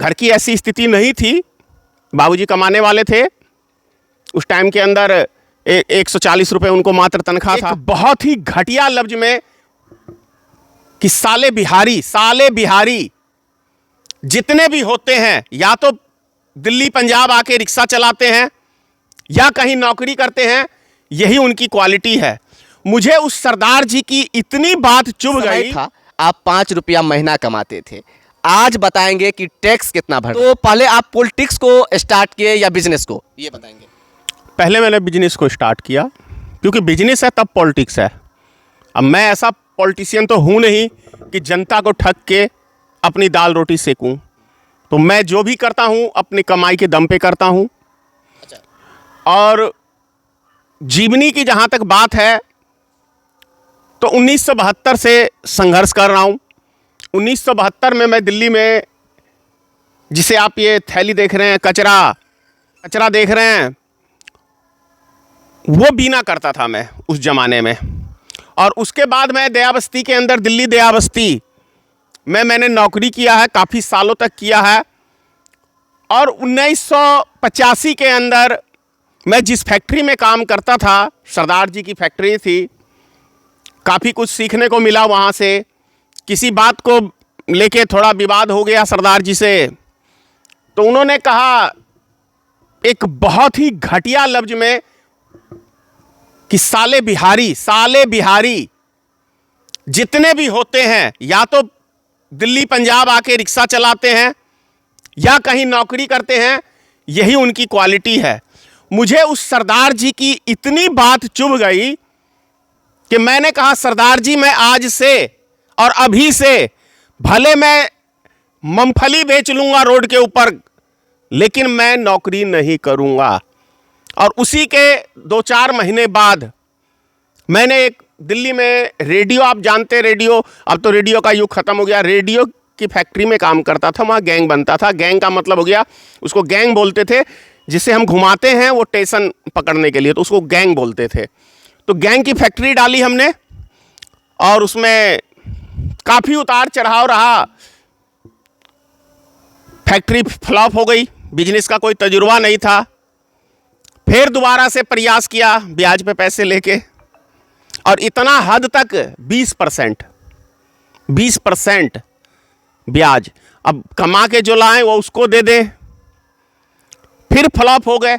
घर की ऐसी स्थिति नहीं थी, बाबूजी कमाने वाले थे उस टाइम के अंदर। 140 रुपये उनको मात्र तनख्वाह था। बहुत ही घटिया लफ्ज में कि साले बिहारी जितने भी होते हैं या तो दिल्ली पंजाब आके रिक्शा चलाते हैं या कहीं नौकरी करते हैं, यही उनकी क्वालिटी है। मुझे उस सरदार जी की इतनी बात चुभ गई था। आप 5 रुपया महीना कमाते थे, आज बताएंगे कि टैक्स कितना भर। तो पहले आप पॉलिटिक्स को स्टार्ट किए या बिजनेस को, ये बताएंगे? पहले मैंने बिजनेस को स्टार्ट किया, क्योंकि बिजनेस है तब पॉलिटिक्स है। अब मैं ऐसा पॉलिटिशियन तो हूँ नहीं कि जनता को ठग के अपनी दाल रोटी सेकूं। तो मैं जो भी करता हूँ अपनी कमाई के दम पे करता हूँ। और जीवनी की जहाँ तक बात है तो 1972 से संघर्ष कर रहा हूँ। 1972 में मैं दिल्ली में, जिसे आप ये थैली देख रहे हैं, कचरा देख रहे हैं, वो बीना करता था मैं उस ज़माने में। और उसके बाद मैं दया बस्ती के अंदर, दिल्ली दया बस्ती में मैंने नौकरी किया है, काफ़ी सालों तक किया है। और 1985 के अंदर मैं जिस फैक्ट्री में काम करता था, सरदार जी की फैक्ट्री थी, काफ़ी कुछ सीखने को मिला वहाँ से। किसी बात को लेके थोड़ा विवाद हो गया सरदार जी से, तो उन्होंने कहा एक बहुत ही घटिया लफ्ज में कि साले बिहारी जितने भी होते हैं या तो दिल्ली पंजाब आके रिक्शा चलाते हैं या कहीं नौकरी करते हैं, यही उनकी क्वालिटी है। मुझे उस सरदार जी की इतनी बात चुभ गई कि मैंने कहा, सरदार जी मैं आज से और अभी से भले मैं मूंगफली बेच लूँगा रोड के ऊपर, लेकिन मैं नौकरी नहीं करूँगा। और उसी के 2-4 महीने बाद मैंने एक दिल्ली में रेडियो, आप जानते हैं रेडियो, अब तो रेडियो का युग ख़त्म हो गया, रेडियो की फैक्ट्री में काम करता था। वहाँ गैंग बनता था। गैंग का मतलब हो गया, उसको गैंग बोलते थे, जिसे हम घुमाते हैं वो स्टेशन पकड़ने के लिए, तो उसको गैंग बोलते थे। तो गैंग की फैक्ट्री डाली हमने और उसमें काफ़ी उतार चढ़ाव रहा। फैक्ट्री फ्लॉप हो गई, बिजनेस का कोई तजुर्बा नहीं था। फिर दोबारा से प्रयास किया ब्याज पे पैसे लेके, और इतना हद तक 20% ब्याज। अब कमा के जो लाएं वो उसको दे दें, फिर फ्लॉप हो गए।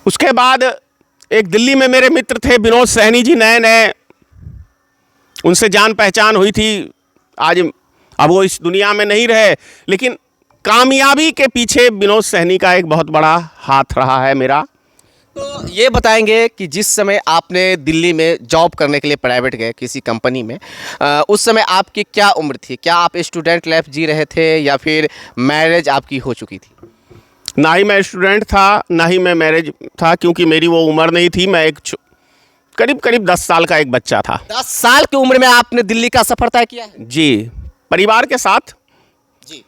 उसके बाद एक दिल्ली में मेरे मित्र थे विनोद सहनी जी, नए उनसे जान पहचान हुई थी। आज अब वो इस दुनिया में नहीं रहे, लेकिन कामयाबी के पीछे विनोद सहनी का एक बहुत बड़ा हाथ रहा है मेरा। तो ये बताएंगे कि जिस समय आपने दिल्ली में जॉब करने के लिए प्राइवेट गए किसी कंपनी में, उस समय आपकी क्या उम्र थी? क्या आप स्टूडेंट लाइफ जी रहे थे या फिर मैरिज आपकी हो चुकी थी? ना ही मैं स्टूडेंट था, ना ही मैं मैरिज था, क्योंकि मेरी वो उम्र नहीं थी। मैं एक करीब 10 साल का एक बच्चा था। 10 साल की उम्र में आपने दिल्ली का सफ़र तय किया है? जी, परिवार के साथ जी।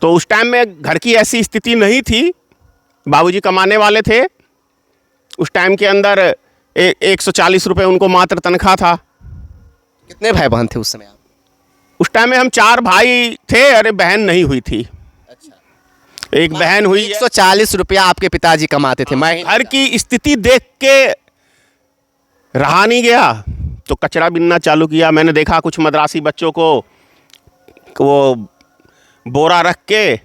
तो उस टाइम में घर की ऐसी स्थिति नहीं थी, बाबूजी कमाने वाले थे। उस टाइम के अंदर 140 रुपये उनको मात्र तनख्वाह था। कितने भाई बहन थे उस समय आप? उस टाइम में हम 4 भाई थे। अरे बहन नहीं हुई थी। अच्छा। एक बहन हुई। 140 रुपया आपके पिताजी कमाते थे। मैं घर की स्थिति देख के रहा नहीं गया, तो कचरा बिनना चालू किया। मैंने देखा कुछ मद्रासी बच्चों को वो बोरा रख के।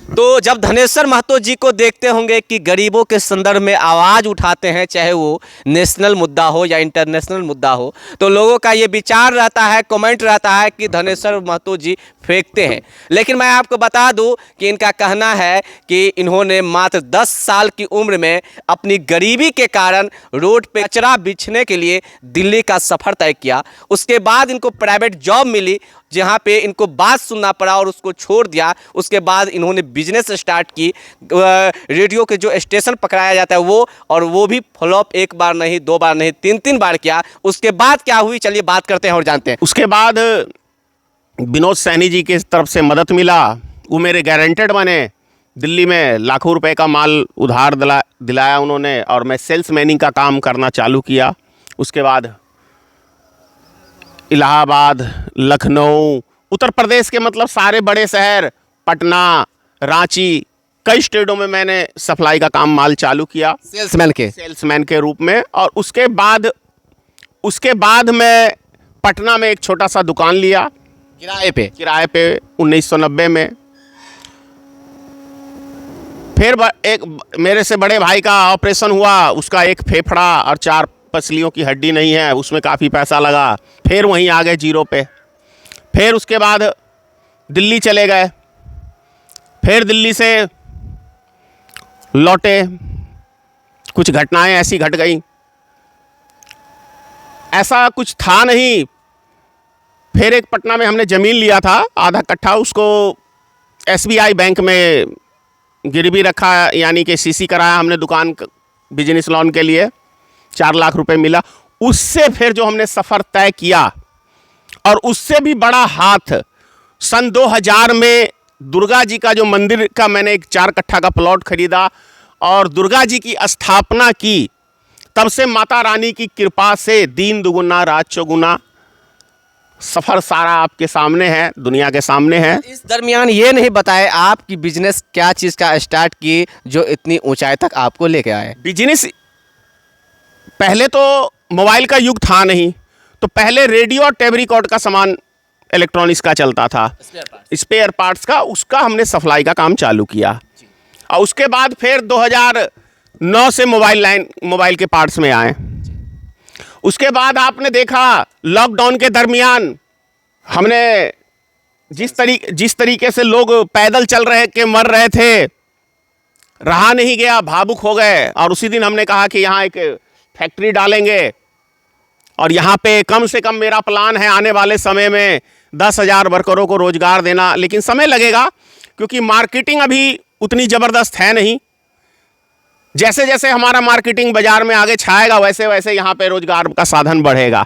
तो जब धनेश्वर महतो जी को देखते होंगे कि गरीबों के संदर्भ में आवाज़ उठाते हैं, चाहे वो नेशनल मुद्दा हो या इंटरनेशनल मुद्दा हो, तो लोगों का ये विचार रहता है, कमेंट रहता है कि धनेश्वर महतो जी फेंकते हैं। लेकिन मैं आपको बता दूं कि इनका कहना है कि इन्होंने मात्र 10 साल की उम्र में अपनी गरीबी के कारण रोड पे कचरा बिछने के लिए दिल्ली का सफ़र तय किया। उसके बाद इनको प्राइवेट जॉब मिली, जहाँ पे इनको बात सुनना पड़ा और उसको छोड़ दिया। उसके बाद इन्होंने बिजनेस स्टार्ट की, रेडियो के जो स्टेशन पकड़ाया जाता है वो, और वो भी फ्लॉप 1 बार नहीं, 2 बार नहीं, 3 बार किया। उसके बाद क्या हुई, चलिए बात करते हैं और जानते हैं। उसके बाद विनोद सहनी जी की तरफ से मदद मिला, वो मेरे गारंटेड बने। दिल्ली में लाखों रुपए का माल उधार दिलाया उन्होंने, और मैं सेल्स मैनिंग का काम करना चालू किया। उसके बाद इलाहाबाद, लखनऊ, उत्तर प्रदेश के मतलब सारे बड़े शहर, पटना, रांची, कई स्टेटों में मैंने सप्लाई का काम माल चालू किया सेल्समैन के रूप में। और उसके बाद मैं पटना में एक छोटा सा दुकान लिया किराए पे 1990 में। फिर एक मेरे से बड़े भाई का ऑपरेशन हुआ, उसका एक फेफड़ा और 4 पसलियों की हड्डी नहीं है, उसमें काफ़ी पैसा लगा। फिर वहीं आ गए जीरो पे। फिर उसके बाद दिल्ली चले गए, फिर दिल्ली से लौटे, कुछ घटनाएं ऐसी घट गई, ऐसा कुछ था नहीं। फिर एक पटना में हमने ज़मीन लिया था आधा कट्ठा, उसको SBI बैंक में गिरवी रखा, यानी कि CC कराया हमने दुकान बिजनेस लोन के लिए, 4 लाख रुपए मिला। उससे फिर जो हमने सफ़र तय किया, और उससे भी बड़ा हाथ सन 2000 में दुर्गा जी का जो मंदिर का मैंने एक 4 कट्ठा का प्लॉट खरीदा और दुर्गा जी की स्थापना की। तब से माता रानी की कृपा से दिन दुगुना रात चौगुना, सफ़र सारा आपके सामने है, दुनिया के सामने है। इस दरमियान ये नहीं बताए आप कि बिजनेस क्या चीज़ का स्टार्ट की जो इतनी ऊंचाई तक आपको लेके आए। बिजनेस पहले तो मोबाइल का युग था नहीं, तो पहले रेडियो और टेप रिकॉर्ड का सामान इलेक्ट्रॉनिक्स का चलता था, स्पेयर पार्ट्स का, उसका हमने सप्लाई का काम चालू किया। और उसके बाद फिर 2009 से मोबाइल के पार्ट्स में आए। उसके बाद आपने देखा लॉकडाउन के दरमियान हमने जिस तरीके से लोग पैदल चल रहे के मर रहे थे, रहा नहीं गया, भावुक हो गए। और उसी दिन हमने कहा कि यहाँ एक फैक्ट्री डालेंगे और यहाँ पे कम से कम मेरा प्लान है आने वाले समय में 10,000 वर्करों को रोजगार देना। लेकिन समय लगेगा क्योंकि मार्केटिंग अभी उतनी ज़बरदस्त है नहीं। जैसे जैसे हमारा मार्केटिंग बाज़ार में आगे छाएगा वैसे वैसे यहाँ पे रोजगार का साधन बढ़ेगा।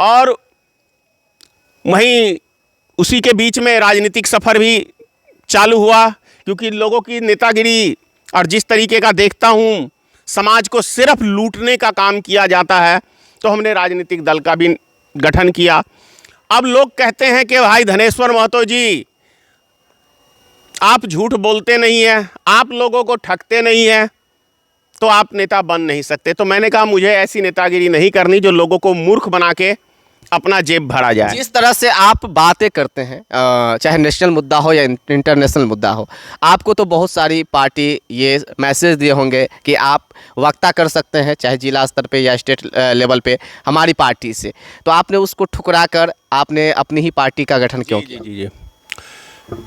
और वहीं उसी के बीच में राजनीतिक सफ़र भी चालू हुआ, क्योंकि लोगों की नेतागिरी और जिस तरीके का देखता हूँ समाज को सिर्फ लूटने का काम किया जाता है, तो हमने राजनीतिक दल का भी गठन किया। अब लोग कहते हैं कि भाई धनेश्वर महतो जी, आप झूठ बोलते नहीं हैं, आप लोगों को ठगते नहीं हैं, तो आप नेता बन नहीं सकते। तो मैंने कहा मुझे ऐसी नेतागिरी नहीं करनी जो लोगों को मूर्ख बना के अपना जेब भरा जाए। जिस तरह से आप बातें करते हैं, चाहे नेशनल मुद्दा हो या इंटरनेशनल मुद्दा हो, आपको तो बहुत सारी पार्टी ये मैसेज दिए होंगे कि आप वक्ता कर सकते हैं, चाहे जिला स्तर पे या स्टेट लेवल पे हमारी पार्टी से, तो आपने उसको ठुकरा कर आपने अपनी ही पार्टी का गठन क्यों किया? जी,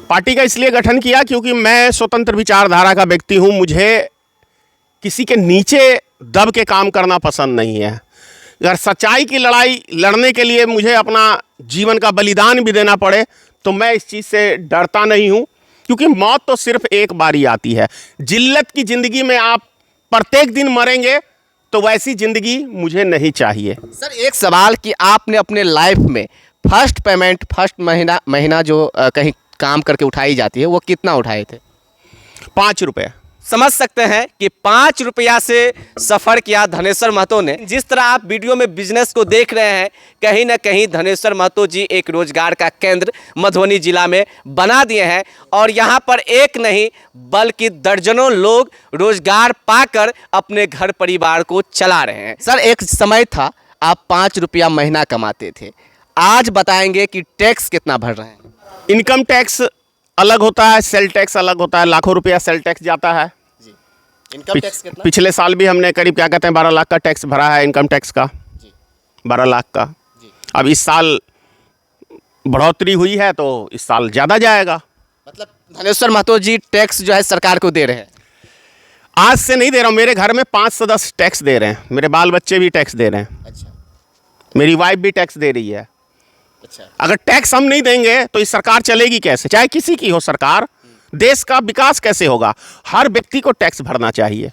पार्टी का इसलिए गठन किया क्योंकि मैं स्वतंत्र विचारधारा का व्यक्ति हूँ। मुझे किसी के नीचे दब के काम करना पसंद नहीं है। अगर सच्चाई की लड़ाई लड़ने के लिए मुझे अपना जीवन का बलिदान भी देना पड़े तो मैं इस चीज़ से डरता नहीं हूँ, क्योंकि मौत तो सिर्फ एक बार ही आती है। जिल्लत की ज़िंदगी में आप प्रत्येक दिन मरेंगे, तो वैसी ज़िंदगी मुझे नहीं चाहिए। सर एक सवाल कि आपने अपने लाइफ में फर्स्ट पेमेंट, फर्स्ट महीना जो कहीं काम करके उठाई जाती है, वो कितना उठाए थे? 5 रुपये। समझ सकते हैं कि 5 रुपया से सफ़र किया धनेश्वर महतो ने। जिस तरह आप वीडियो में बिजनेस को देख रहे हैं, कहीं ना कहीं धनेश्वर महतो जी एक रोजगार का केंद्र मधुबनी जिला में बना दिए हैं, और यहाँ पर एक नहीं बल्कि दर्जनों लोग रोजगार पाकर अपने घर परिवार को चला रहे हैं। सर एक समय था आप 5 रुपया महीना कमाते थे, आज बताएंगे कि टैक्स कितना भर रहे हैं? इनकम टैक्स अलग होता है, सेल टैक्स अलग होता है, लाखों रुपया सेल टैक्स जाता है जी। इनकम टैक्स कितना? पिछले साल भी हमने करीब 12 लाख का टैक्स भरा है, इनकम टैक्स का जी। 12 लाख का जी। अब इस साल बढ़ोतरी हुई है तो इस साल ज़्यादा जाएगा। मतलब धनेश्वर महतो जी टैक्स जो है सरकार को दे रहे हैं? आज से नहीं दे रहा हूँ, मेरे घर में 5 सदस्य टैक्स दे रहे हैं, मेरे बाल बच्चे भी टैक्स दे रहे हैं। अच्छा। मेरी वाइफ भी टैक्स दे रही है। अच्छा। अगर टैक्स हम नहीं देंगे तो ये सरकार चलेगी कैसे? चाहे किसी की हो सरकार, देश का विकास कैसे होगा? हर व्यक्ति को टैक्स भरना चाहिए।